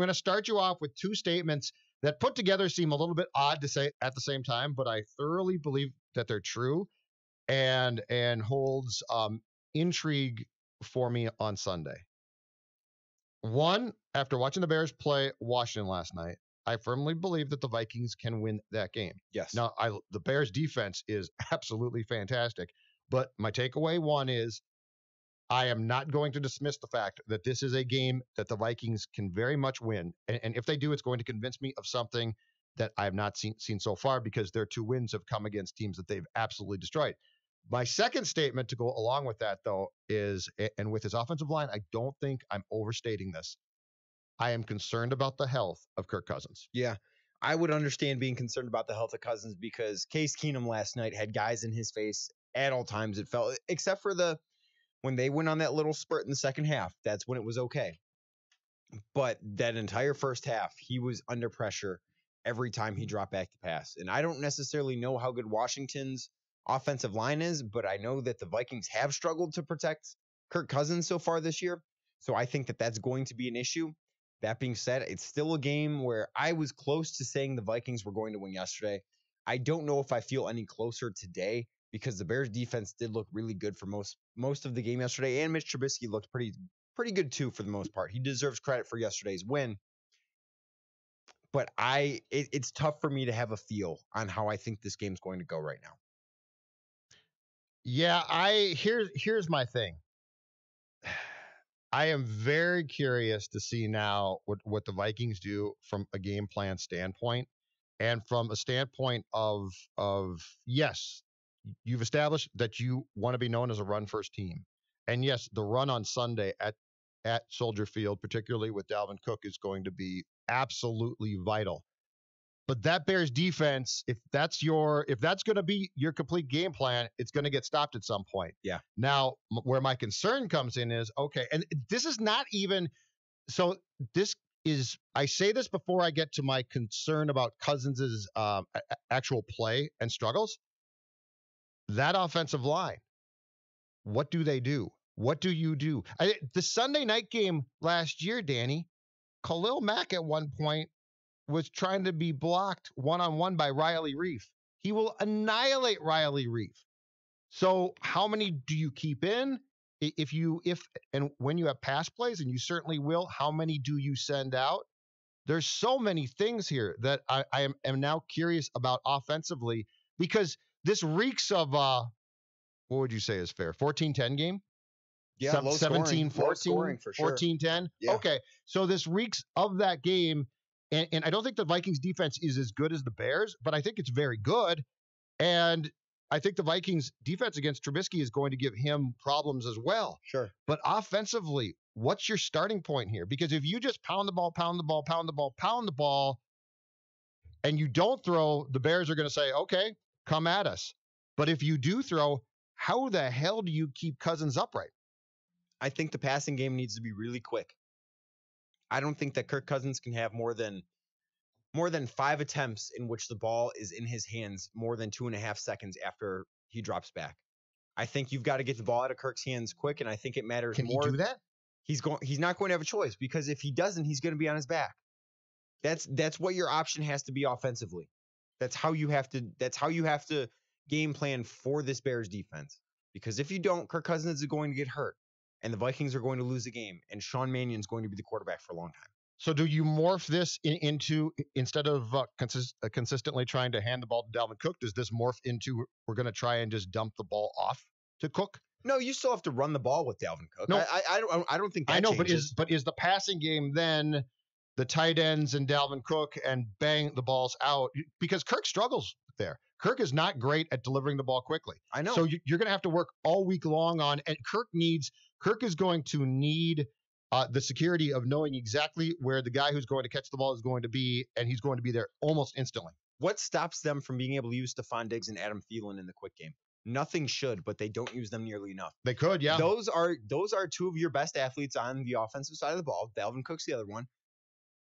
going to start you off with two statements that put together seem a little bit odd to say at the same time, but I thoroughly believe that they're true and holds intrigue for me on Sunday. One, after watching the Bears play Washington last night, I firmly believe that the Vikings can win that game. Yes. Now, the Bears defense is absolutely fantastic, but my takeaway one is I am not going to dismiss the fact that this is a game that the Vikings can very much win. And if they do, it's going to convince me of something that I have not seen so far, because their 2 wins have come against teams that they've absolutely destroyed. My second statement to go along with that, though, is, and with his offensive line, I don't think I'm overstating this. I am concerned about the health of Kirk Cousins. Yeah, I would understand being concerned about the health of Cousins, because Case Keenum last night had guys in his face at all times, it felt, except for when they went on that little spurt in the second half. That's when it was okay. But that entire first half, he was under pressure every time he dropped back to pass. And I don't necessarily know how good Washington's offensive line is, but I know that the Vikings have struggled to protect Kirk Cousins so far this year. So I think that that's going to be an issue. That being said, it's still a game where I was close to saying the Vikings were going to win yesterday. I don't know if I feel any closer today, because the Bears defense did look really good for most of the game yesterday, and Mitch Trubisky looked pretty good too for the most part. He deserves credit for yesterday's win. But it's tough for me to have a feel on how I think this game's going to go right now. Yeah, here's my thing. I am very curious to see now what the Vikings do from a game plan standpoint, and from a standpoint of yes, you've established that you want to be known as a run-first team. And yes, the run on Sunday at Soldier Field, particularly with Dalvin Cook, is going to be absolutely vital. But that Bears defense, if that's going to be your complete game plan, it's going to get stopped at some point. Yeah. Now, where my concern comes in is, okay, and this is not even, so this is, I say this before I get to my concern about Cousins' actual play and struggles. That offensive line, what do they do? What do you do? The Sunday night game last year, Danny, Khalil Mack at one point was trying to be blocked one-on-one by Riley Reif. He will annihilate Riley Reif. So how many do you keep in? If and when you have pass plays, and you certainly will, how many do you send out? There's so many things here that I am now curious about offensively, because this reeks of, what would you say is fair? 14-10 game? Yeah, 17-14, low scoring for sure. 14-10? Yeah. Okay, so this reeks of that game, and I don't think the Vikings defense is as good as the Bears, but I think it's very good, and I think the Vikings defense against Trubisky is going to give him problems as well. Sure. But offensively, what's your starting point here? Because if you just pound the ball, and you don't throw, the Bears are going to say, okay, come at us. But if you do throw, how the hell do you keep Cousins upright? I think the passing game needs to be really quick. I don't think that Kirk Cousins can have more than 5 attempts in which the ball is in his hands more than 2.5 seconds after he drops back. I think you've got to get the ball out of Kirk's hands quick, and I think it matters more. Can he do that? He's not going to have a choice, because if he doesn't, he's going to be on his back. That's what your option has to be offensively. That's how you have to game plan for this Bears defense. Because if you don't, Kirk Cousins is going to get hurt, and the Vikings are going to lose the game, and Sean Mannion's going to be the quarterback for a long time. So do you morph this into, instead of consistently trying to hand the ball to Dalvin Cook, does this morph into, we're going to try and just dump the ball off to Cook? No, you still have to run the ball with Dalvin Cook. No, I don't think that I know, changes. but is the passing game then the tight ends and Dalvin Cook and bang the balls out? Because Kirk struggles there. Kirk is not great at delivering the ball quickly. I know. So you're going to have to work all week long on, and Kirk is going to need the security of knowing exactly where the guy who's going to catch the ball is going to be, and he's going to be there almost instantly. What stops them from being able to use Stephon Diggs and Adam Thielen in the quick game? Nothing should, but they don't use them nearly enough. They could, yeah. Those are two of your best athletes on the offensive side of the ball. Dalvin Cook's the other one.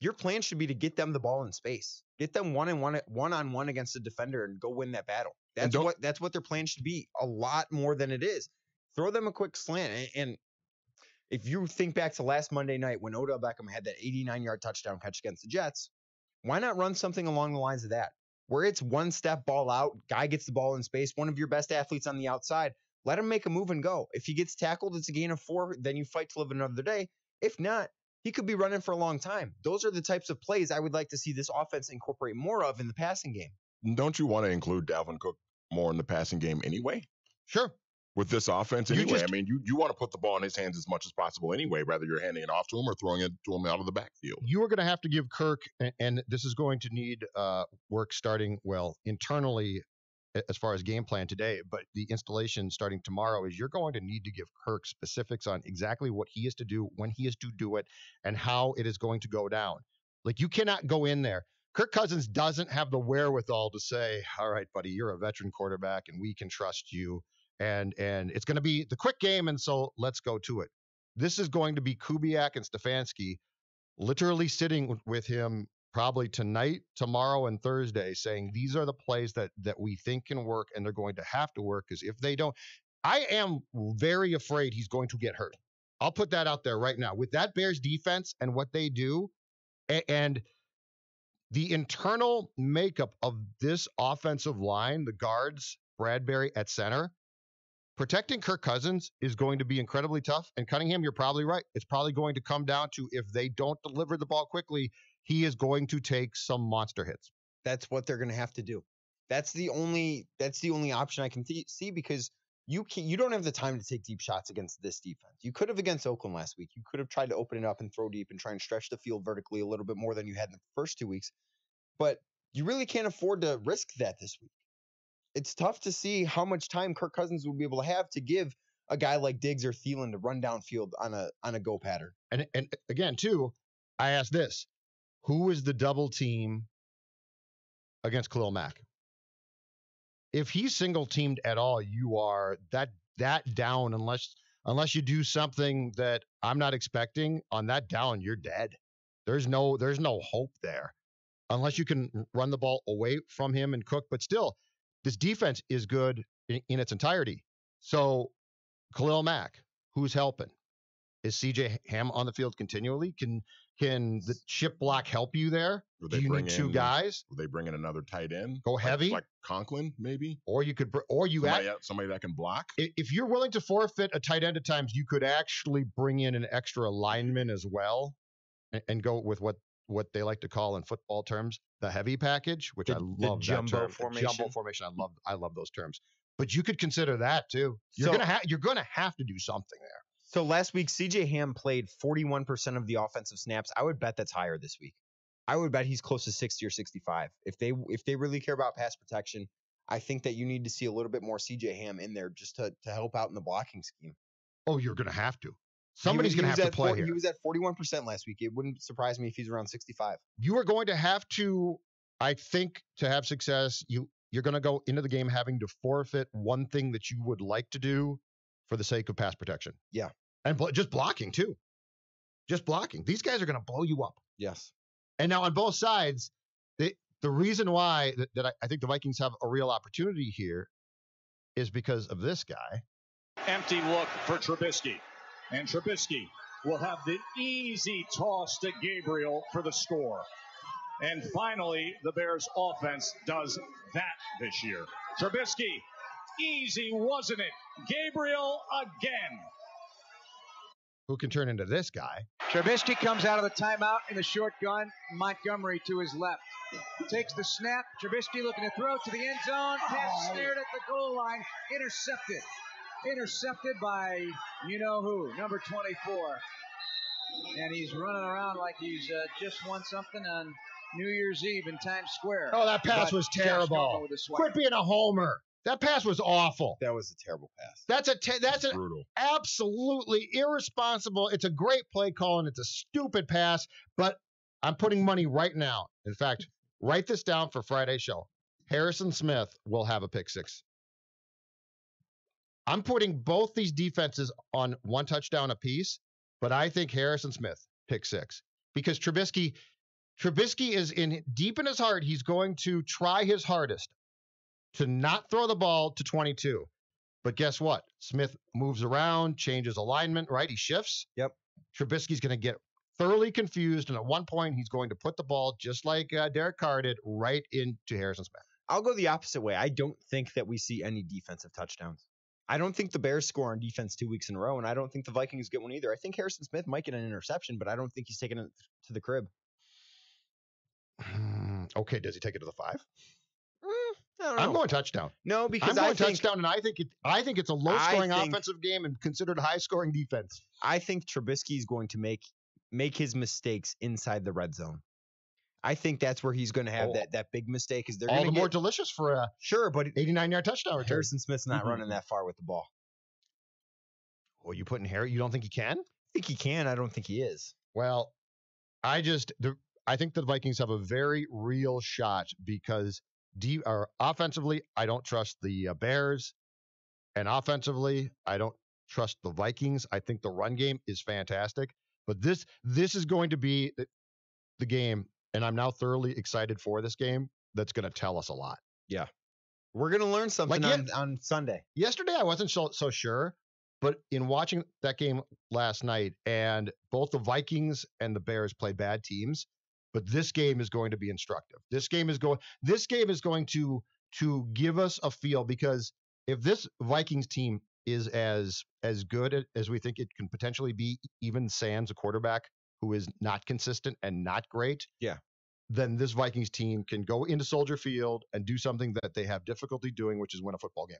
Your plan should be to get them the ball in space. Get them one-on-one against a defender and go win that battle. That's what their plan should be, a lot more than it is. Throw them a quick slant. And If you think back to last Monday night when Odell Beckham had that 89-yard touchdown catch against the Jets, why not run something along the lines of that? Where it's one step ball out, guy gets the ball in space, one of your best athletes on the outside, let him make a move and go. If he gets tackled, it's a gain of 4, then you fight to live another day. If not, he could be running for a long time. Those are the types of plays I would like to see this offense incorporate more of in the passing game. Don't you want to include Dalvin Cook more in the passing game anyway? Sure. With this offense anyway. I mean, you want to put the ball in his hands as much as possible anyway, whether you're handing it off to him or throwing it to him out of the backfield. You are going to have to give Kirk, and this is going to need work starting, internally as far as game plan today, but the installation starting tomorrow is you're going to need to give Kirk specifics on exactly what he is to do, when he is to do it, and how it is going to go down. Like, you cannot go in there. Kirk Cousins doesn't have the wherewithal to say, all right, buddy, you're a veteran quarterback and we can trust you. And it's going to be the quick game, and so let's go to it. This is going to be Kubiak and Stefanski literally sitting with him probably tonight, tomorrow, and Thursday saying these are the plays that we think can work, and they're going to have to work, because if they don't, I am very afraid he's going to get hurt. I'll put that out there right now. With that Bears defense and what they do, and the internal makeup of this offensive line, the guards, Bradbury at center, protecting Kirk Cousins is going to be incredibly tough. And Cunningham, you're probably right. It's probably going to come down to, if they don't deliver the ball quickly, he is going to take some monster hits. That's what they're going to have to do. That's the only option I can see, because you don't have the time to take deep shots against this defense. You could have against Oakland last week. You could have tried to open it up and throw deep and try and stretch the field vertically a little bit more than you had in the first 2 weeks. But you really can't afford to risk that this week. It's tough to see how much time Kirk Cousins would be able to have to give a guy like Diggs or Thielen to run downfield on a go pattern. And again, too, I asked this: who is the double team against Khalil Mack? If he's single teamed at all, you are that down, unless you do something that I'm not expecting on that down, you're dead. There's no hope there unless you can run the ball away from him and Cook. But still, this defense is good in its entirety. So Khalil Mack, who's helping? Is CJ Ham on the field continually? Can the chip block help you there? Do you need two guys? Will they bring in another tight end? Go heavy, like Conklin, maybe. Or you could, somebody that can block. If you're willing to forfeit a tight end at times, you could actually bring in an extra lineman as well, and go with what they like to call in football terms the heavy package, which I love. Jumbo formation. Jumbo formation. I love those terms. But you could consider that too. You're gonna have to do something there. So last week, CJ Ham played 41% of the offensive snaps. I would bet that's higher this week. I would bet he's close to 60 or 65. If they really care about pass protection, I think that you need to see a little bit more CJ Ham in there just to help out in the blocking scheme. Oh, you're going to have to. Somebody's going to have to play here. He was at 41% last week. It wouldn't surprise me if he's around 65. You are going to have to, I think, to have success, you're going to go into the game having to forfeit one thing that you would like to do for the sake of pass protection. Yeah. And just blocking, too. Just blocking. These guys are going to blow you up. Yes. And now on both sides, the reason why that I think the Vikings have a real opportunity here is because of this guy. Empty look for Trubisky. And Trubisky will have the easy toss to Gabriel for the score. And finally, the Bears offense does that this year. Trubisky, easy, wasn't it? Gabriel again. Who can turn into this guy? Trubisky comes out of the timeout in the shotgun. Montgomery to his left. Takes the snap. Trubisky looking to throw to the end zone. Pass snared at the goal line. Intercepted. Intercepted by you-know-who, number 24. And he's running around like he's just won something on New Year's Eve in Times Square. Oh, that pass was terrible. Quit being a homer. That pass was awful. That was a terrible pass. That's brutal. Absolutely irresponsible. It's a great play call, and it's a stupid pass, but I'm putting money right now. In fact, write this down for Friday's show. Harrison Smith will have a pick six. I'm putting both these defenses on one touchdown apiece, but I think Harrison Smith pick six because Trubisky is deep in his heart. He's going to try his hardest to not throw the ball to 22. But guess what? Smith moves around, changes alignment, right? He shifts. Yep. Trubisky's going to get thoroughly confused, and at one point, he's going to put the ball, just like Derek Carr did, right into Harrison Smith. I'll go the opposite way. I don't think that we see any defensive touchdowns. I don't think the Bears score on defense 2 weeks in a row, and I don't think the Vikings get one either. I think Harrison Smith might get an interception, but I don't think he's taking it to the crib. Okay, does he take it to the 5? I don't know. I'm going touchdown. No, because I'm going I think touchdown, and I think it's a low-scoring offensive game and considered a high-scoring defense. I think Trubisky's going to make his mistakes inside the red zone. I think that's where he's going to have that big mistake. Is they're all going the to more delicious for a but 89-yard touchdown return. Harrison Smith's not running that far with the ball. Well, you putting Harry? You don't think he can? I think he can. I don't think he is. Well, I think the Vikings have a very real shot because offensively, I don't trust the Bears, and offensively, I don't trust the Vikings. I think the run game is fantastic, but this is going to be the game, and I'm now thoroughly excited for this game. That's going to tell us a lot. Yeah, we're going to learn something on Sunday. Yesterday, I wasn't so sure, but in watching that game last night, and both the Vikings and the Bears play bad teams. But this game is going to be instructive. This game is going to give us a feel, because if this Vikings team is as good as we think it can potentially be, even sans a quarterback who is not consistent and not great, then this Vikings team can go into Soldier Field and do something that they have difficulty doing, which is win a football game.